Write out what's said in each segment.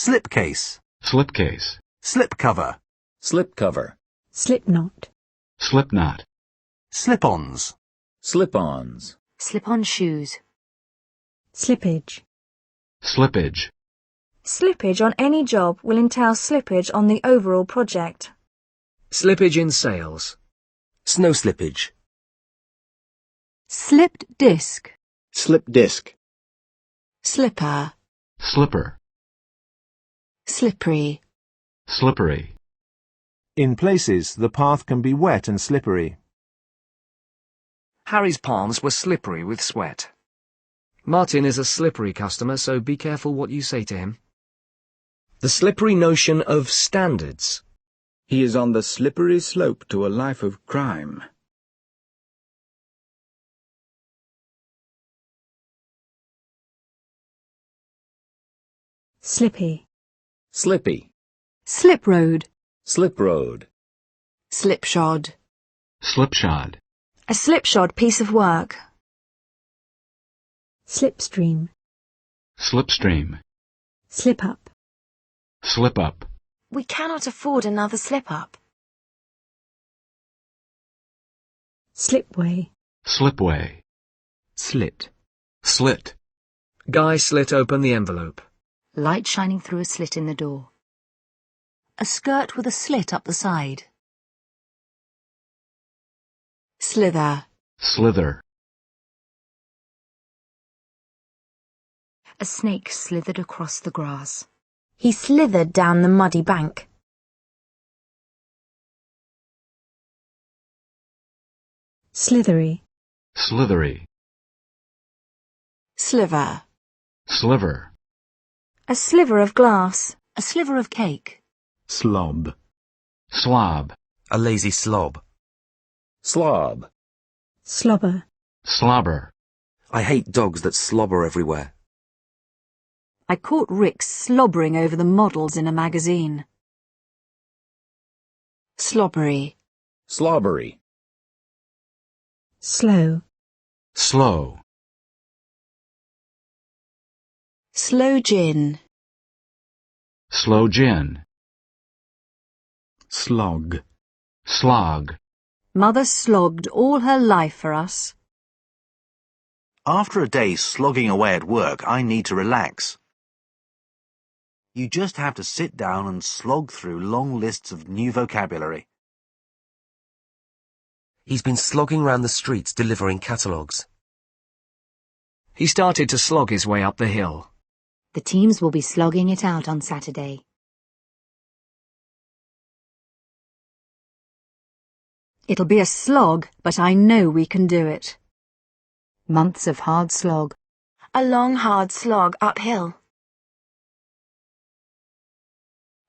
Slipcase. Slipcase. Slipcover. Slipcover. Slipknot. Slipknot. Slip-ons. Slip-ons. Slip-on shoes. Slippage. Slippage. Slippage on any job will entail slippage on the overall project. Slippage in sales. Snow slippage. Slipped disc. Slip disc. Slipper. Slipper. Slippery. Slippery. In places, the path can be wet and slippery. Harry's palms were slippery with sweat. Martin is a slippery customer, so be careful what you say to him. The slippery notion of standards. He is on the slippery slope to a life of crime. Slippy. Slippy. Slip road. Slip road. Slipshod. Slipshod. A slipshod piece of work. Slipstream. Slipstream. Slip up. Slip up. We cannot afford another slip-up. Slipway. Slipway. Slit. Slit. Guy slit open the envelope. Light shining through a slit in the door. A skirt with a slit up the side. Slither. Slither. A snake slithered across the grass. He slithered down the muddy bank. Slithery. Slithery. Sliver. Sliver. A sliver of glass. A sliver of cake. Slob. Slob. A lazy slob. Slob. Slobber. Slobber. I hate dogs that slobber everywhere. I caught Rick slobbering over the models in a magazine. Slobbery. Slobbery. Slow. Slow. Slow gin. Slow gin. Slog. Slog. Mother slogged all her life for us. After a day slogging away at work, I need to relax. You just have to sit down and slog through long lists of new vocabulary. He's been slogging round the streets delivering catalogues. He started to slog his way up the hill. The teams will be slogging it out on Saturday. It'll be a slog, but I know we can do it. Months of hard slog. A long, hard slog uphill.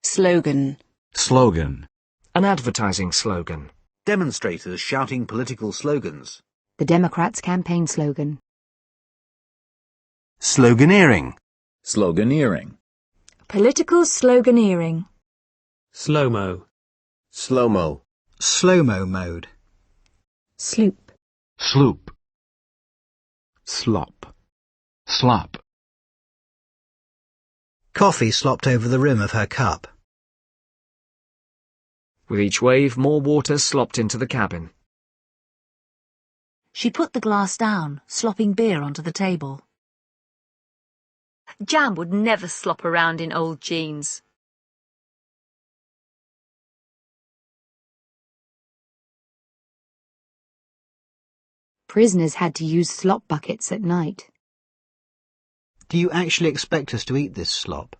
Slogan. Slogan. An advertising slogan. Demonstrators shouting political slogans. The Democrats' campaign slogan. Sloganeering. Sloganeering. Political sloganeering. Slow-mo. Slow-mo. Slow-mo mode. Sloop. Sloop. Slop. Slop. Coffee slopped over the rim of her cup. With each wave, more water slopped into the cabin. She put the glass down, slopping beer onto the table. Jam would never slop around in old jeans. Prisoners had to use slop buckets at night. Do you actually expect us to eat this slop?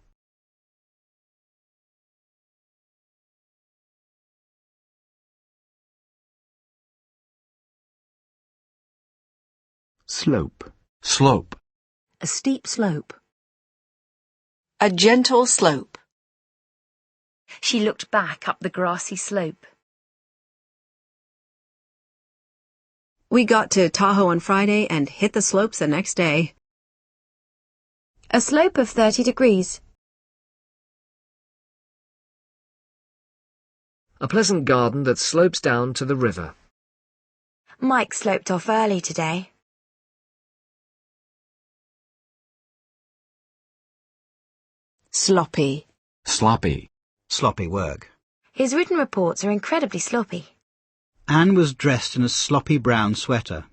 Slope. Slope. A steep slope. A gentle slope. She looked back up the grassy slope. We got to Tahoe on Friday and hit the slopes the next day. A slope of 30 degrees. A pleasant garden that slopes down to the river. Mike sloped off early today. Sloppy. Sloppy. Sloppy work. His written reports are incredibly sloppy. Anne was dressed in a sloppy brown sweater.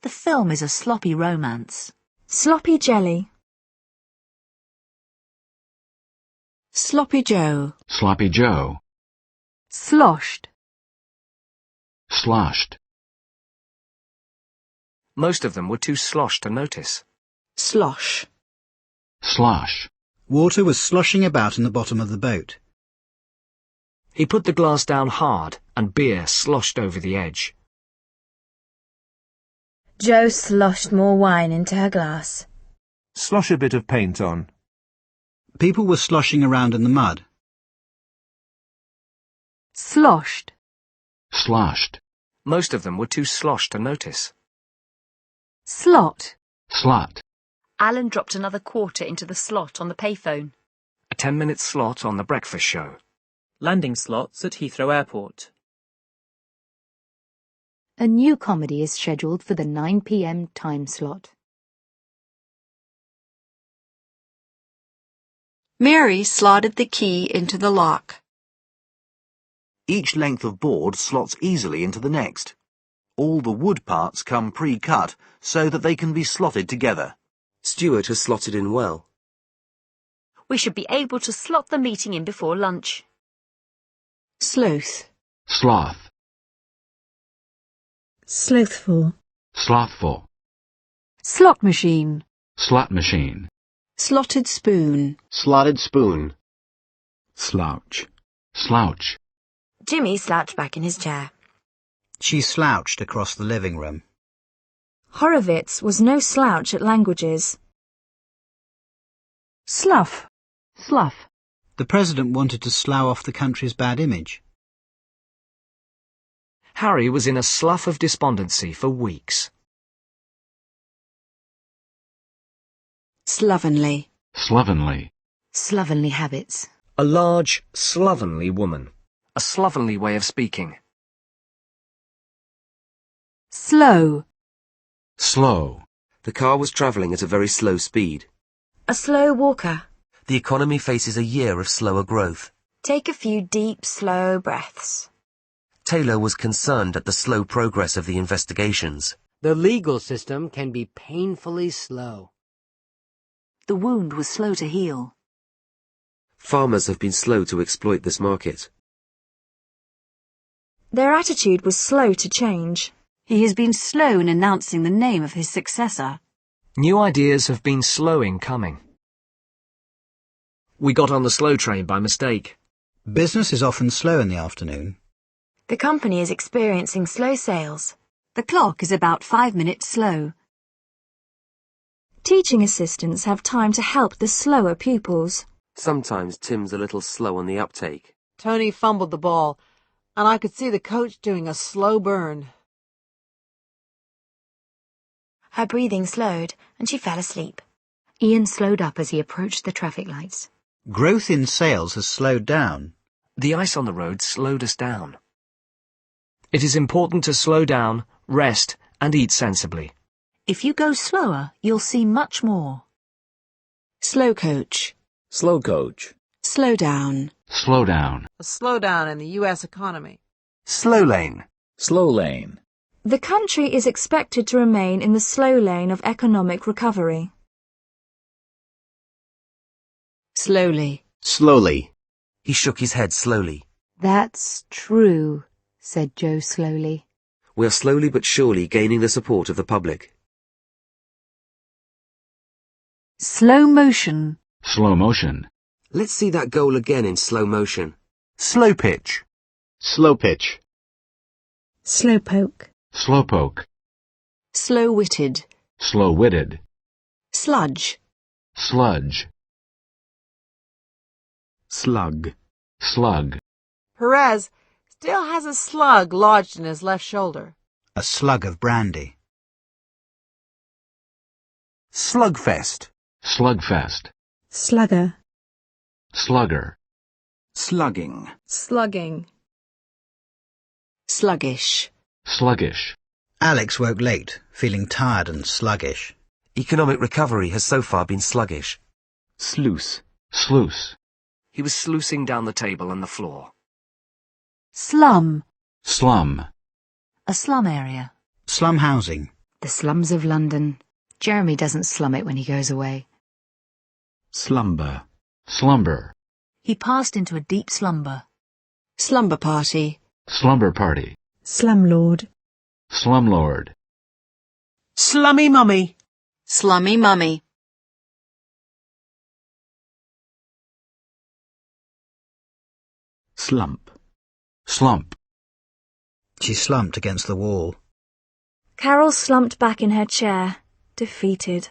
The film is a sloppy romance. Sloppy jelly. Sloppy Joe. Sloppy Joe. Sloshed. Sloshed. Most of them were too sloshed to notice. Slosh. Slosh. Water was sloshing about in the bottom of the boat. He put the glass down hard, and beer sloshed over the edge. Jo sloshed more wine into her glass. Slosh a bit of paint on. People were sloshing around in the mud. Sloshed. Sloshed. Most of them were too sloshed to notice. Slot. Slot. Alan dropped another quarter into the slot on the payphone. A 10-minute slot on the breakfast show. Landing slots at Heathrow Airport. A new comedy is scheduled for the 9 p.m. time slot. Mary slotted the key into the lock. Each length of board slots easily into the next. All the wood parts come pre-cut so that they can be slotted together. Stuart has slotted in well. We should be able to slot the meeting in before lunch. Sleuth. Sloth. Slothful. Slothful. Slot machine. Slot machine. Slotted spoon. Slotted spoon. Slouch. Slouch. Jimmy slouched back in his chair. She slouched across the living room. Horowitz was no slouch at languages. Slough. Slough. The president wanted to slough off the country's bad image. Harry was in a slough of despondency for weeks. Slovenly. Slovenly. Slovenly habits. A large, slovenly woman. A slovenly way of speaking. Slow. Slow. The car was travelling at a very slow speed. A slow walker. The economy faces a year of slower growth. Take a few deep, slow breaths. Taylor was concerned at the slow progress of the investigations. The legal system can be painfully slow. The wound was slow to heal. Farmers have been slow to exploit this market. Their attitude was slow to change. He has been slow in announcing the name of his successor. New ideas have been slow in coming. We got on the slow train by mistake. Business is often slow in the afternoon. The company is experiencing slow sales. The clock is about 5 minutes slow. Teaching assistants have time to help the slower pupils. Sometimes Tim's a little slow on the uptake. Tony fumbled the ball, and I could see the coach doing a slow burn. Her breathing slowed, and she fell asleep. Ian slowed up as he approached the traffic lights. Growth in sales has slowed down. The ice on the road slowed us down. It is important to slow down, rest, and eat sensibly. If you go slower, you'll see much more. Slow coach. Slow coach. Slow down. Slow down. A slowdown in the U.S. economy. Slow lane. Slow lane. The country is expected to remain in the slow lane of economic recovery. Slowly. Slowly. He shook his head slowly. That's true, said Joe slowly. We are slowly but surely gaining the support of the public. Slow motion. Slow motion. Let's see that goal again in slow motion. Slow pitch. Slow pitch. Slowpoke. Slowpoke. Slow-witted. Slow-witted. Sludge. Sludge. Slug. Slug. Perez still has a slug lodged in his left shoulder. A slug of brandy. Slugfest. Slugfest. Slugger. Slugger. Slugging. Slugging. Sluggish. Sluggish. Alex woke late, feeling tired and sluggish. Economic recovery has so far been sluggish. Sluice. Sluice. He was sluicing down the table and the floor. Slum. Slum. A slum area. Slum housing. The slums of London. Jeremy doesn't slum it when he goes away. Slumber. Slumber. He passed into a deep slumber. Slumber party. Slumber party. Slumlord. Slumlord. Slummy mummy. Slummy mummy. Slump. Slump. She slumped against the wall. Carol slumped back in her chair, defeated.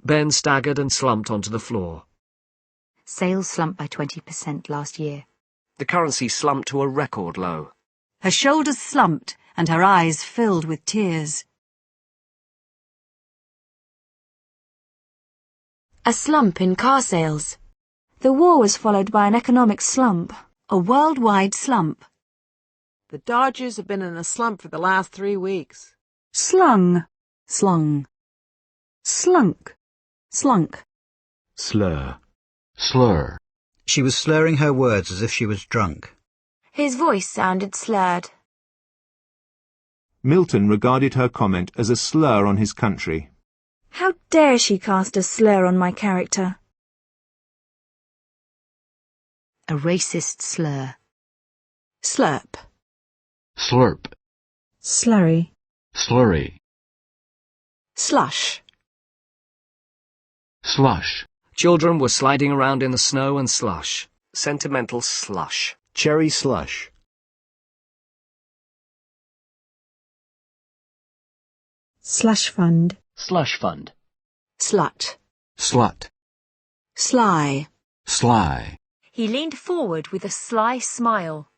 Ben staggered and slumped onto the floor. Sales slumped by 20% last year. The currency slumped to a record low. Her shoulders slumped and her eyes filled with tears. A slump in car sales. The war was followed by an economic slump. A worldwide slump. The Dodgers have been in a slump for the last 3 weeks. Slung. Slung. Slunk. Slunk. Slur. Slur. She was slurring her words as if she was drunk. His voice sounded slurred. Milton regarded her comment as a slur on his country. How dare she cast a slur on my character? A racist slur. Slurp. Slurp. Slurry. Slurry. Slush. Slush. Children were sliding around in the snow and slush. Sentimental slush. Cherry slush. Slush fund. Slush fund. Slut. Slut. Sly. Sly. He leaned forward with a sly smile.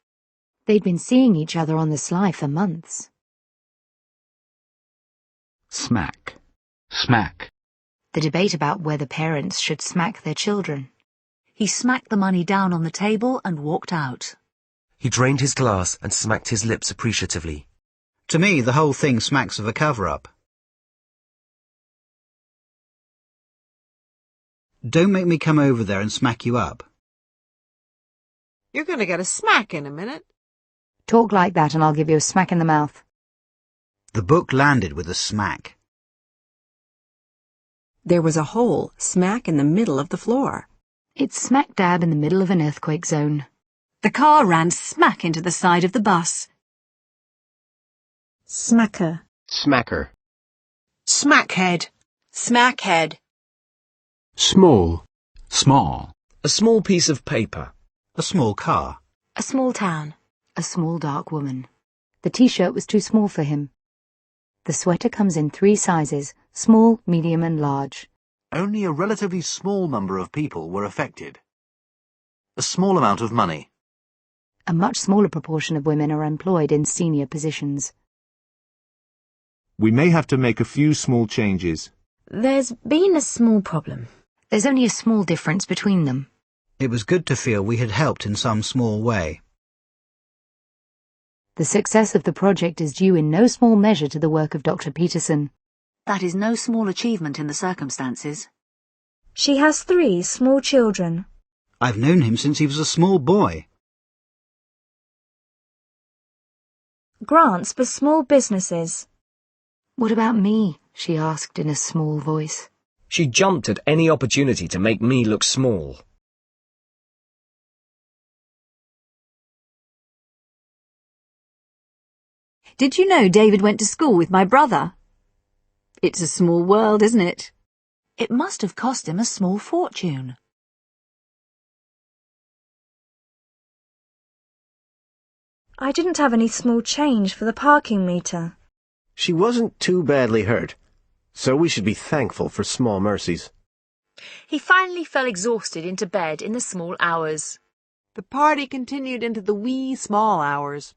They'd been seeing each other on the sly for months. Smack. Smack. The debate about whether parents should smack their children. He smacked the money down on the table and walked out. He drained his glass and smacked his lips appreciatively. To me, the whole thing smacks of a cover-up. Don't make me come over there and smack you up. You're going to get a smack in a minute. Talk like that and I'll give you a smack in the mouth. The book landed with a smack. There was a hole smack in the middle of the floor. It's smack dab in the middle of an earthquake zone. The car ran smack into the side of the bus. Smacker. Smacker. Smackhead. Smackhead. Small. Small. A small piece of paper. A small car. A small town. A small dark woman. The t-shirt was too small for him. The sweater comes in 3 sizes, small, medium and large. Only a relatively small number of people were affected. A small amount of money. A much smaller proportion of women are employed in senior positions. We may have to make a few small changes. There's been a small problem. There's only a small difference between them. It was good to feel we had helped in some small way. The success of the project is due in no small measure to the work of Dr. Peterson. That is no small achievement in the circumstances. She has 3 small children. I've known him since he was a small boy. Grants for small businesses. What about me? She asked in a small voice. She jumped at any opportunity to make me look small. Did you know David went to school with my brother? It's a small world, isn't it? It must have cost him a small fortune. I didn't have any small change for the parking meter. She wasn't too badly hurt, so we should be thankful for small mercies. He finally fell exhausted into bed in the small hours. The party continued into the wee small hours.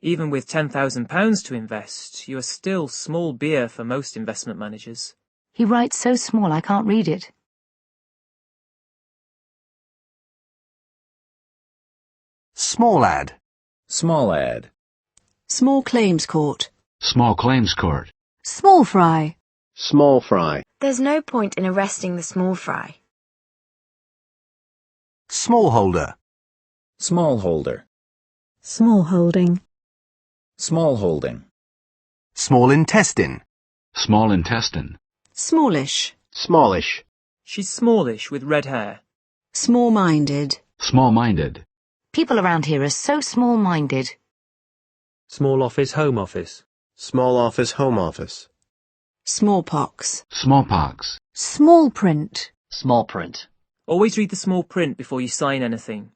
Even with £10,000 to invest, you are still small beer for most investment managers. He writes so small I can't read it. Small ad. Small ad. Small claims court. Small claims court. Small fry. Small fry. There's no point in arresting the small fry. Smallholder. Smallholder. Smallholding. Smallholding. Small intestine. Small intestine. Smallish. Smallish. She's smallish with red hair. Small-minded. Small-minded. People around here are so small-minded. Small office, home office. Small office, home office. Smallpox. Smallpox. Small print. Small print. Always read the small print before you sign anything.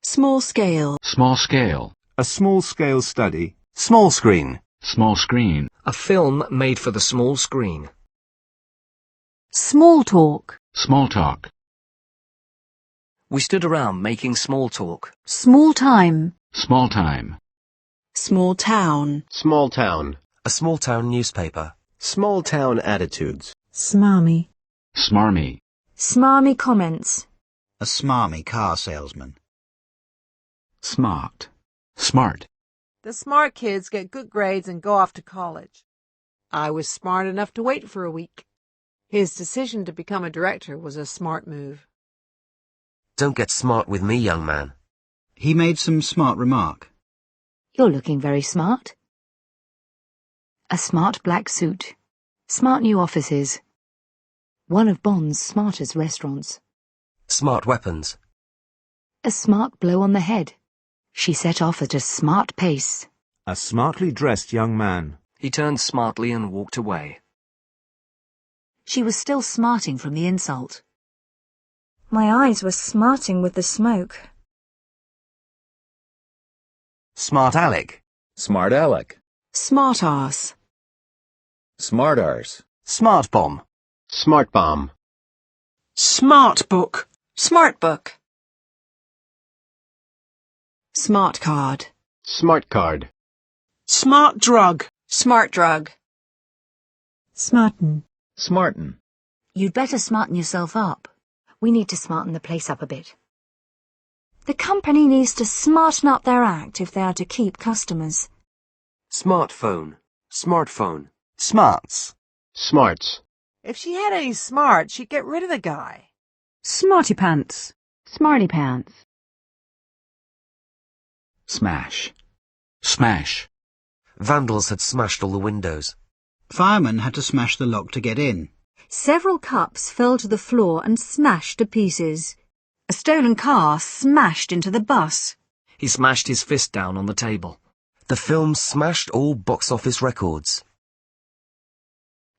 Small scale. Small scale. A small-scale study. Small screen. Small screen. A film made for the small screen. Small talk. Small talk. We stood around making small talk. Small time. Small time. Small town. Small town. A small town newspaper. Small town attitudes. Smarmy. Smarmy. Smarmy comments. A smarmy car salesman. Smart. Smart. The smart kids get good grades and go off to college. I was smart enough to wait for a week. His decision to become a director was a smart move. Don't get smart with me, young man. He made some smart remark. You're looking very smart. A smart black suit. Smart new offices. One of Bond's smartest restaurants. Smart weapons. A smart blow on the head. She set off at a smart pace. A smartly dressed young man. He turned smartly and walked away. She was still smarting from the insult. My eyes were smarting with the smoke. Smart Alec. Smart Alec. Smart ass. Smart arse. Smart bomb. Smart bomb. Smart book. Smart book. Smart card. Smart card. Smart drug. Smart drug. Smarten. Smarten. You'd better smarten yourself up. We need to smarten the place up a bit. The company needs to smarten up their act if they are to keep customers. Smartphone. Smartphone. Smarts. Smarts. If she had any smart, she'd get rid of the guy. Smarty pants. Smarty pants. Smash. Smash. Vandals had smashed all the windows. Firemen had to smash the lock to get in. Several cups fell to the floor and smashed to pieces. A stolen car smashed into the bus. He smashed his fist down on the table. The film smashed all box office records.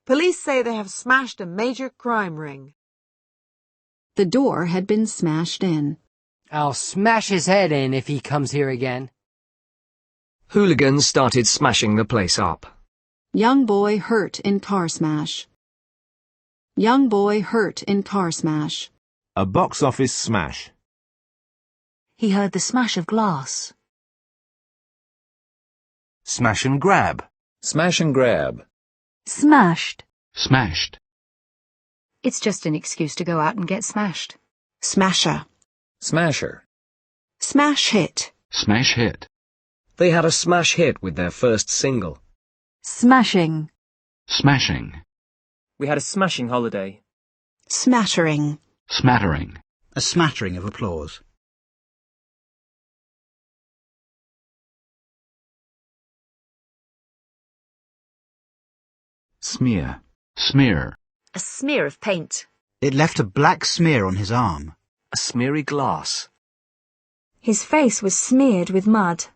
Police say they have smashed a major crime ring. The door had been smashed in. I'll smash his head in if he comes here again. Hooligans started smashing the place up. Young boy hurt in car smash. Young boy hurt in car smash. A box office smash. He heard the smash of glass. Smash and grab. Smash and grab. Smashed. Smashed. It's just an excuse to go out and get smashed. Smasher. Smasher. Smash hit. Smash hit. They had a smash hit with their first single. Smashing. Smashing. We had a smashing holiday. Smattering. Smattering. A smattering of applause. Smear. Smear. A smear of paint. It left a black smear on his arm. A smeary glass. His face was smeared with mud.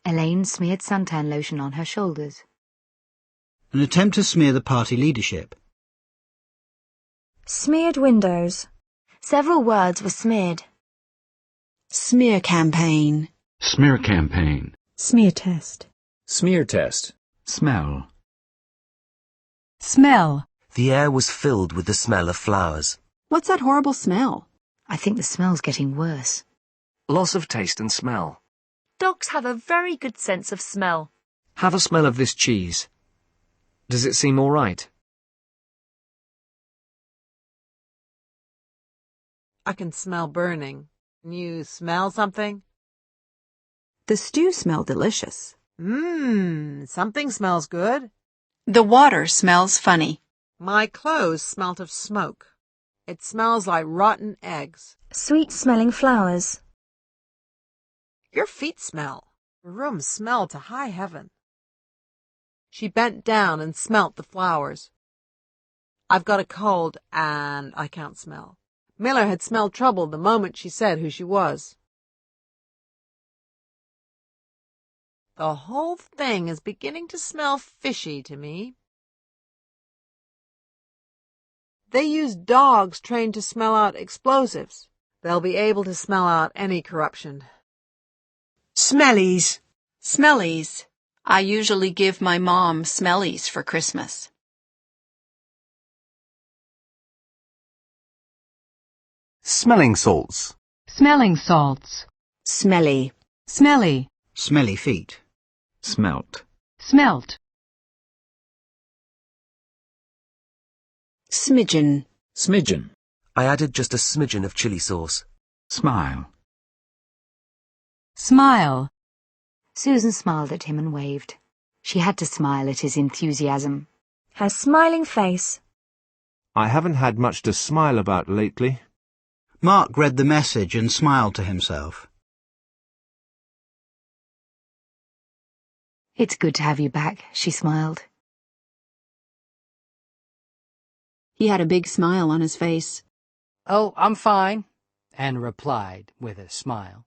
Elaine smeared suntan lotion on her shoulders. An attempt to smear the party leadership. Smeared windows. Several words were smeared. Smear campaign. Smear campaign. Smear test. Smear test. Smell. Smell. The air was filled with the smell of flowers. What's that horrible smell? I think the smell's getting worse. Loss of taste and smell. Dogs have a very good sense of smell. Have a smell of this cheese. Does it seem all right? I can smell burning. Can you smell something? The stew smelled delicious. Something smells good. The water smells funny. My clothes smelt of smoke. It smells like rotten eggs. Sweet-smelling flowers. Your feet smell. The room smelled to high heaven. She bent down and smelt the flowers. I've got a cold and I can't smell. Miller had smelled trouble the moment she said who she was. The whole thing is beginning to smell fishy to me. They use dogs trained to smell out explosives. They'll be able to smell out any corruption. Smellies. Smellies. I usually give my mom smellies for Christmas. Smelling salts. Smelling salts. Smelly. Smelly. Smelly feet. Smelt. Smelt. Smidgen. Smidgen. I added just a smidgen of chili sauce. Smile. Smile. Susan smiled at him and waved. She had to smile at his enthusiasm. Her smiling face. I haven't had much to smile about lately. Mark read the message and smiled to himself. It's good to have you back, she smiled. He had a big smile on his face. Oh, I'm fine, Anna replied with a smile.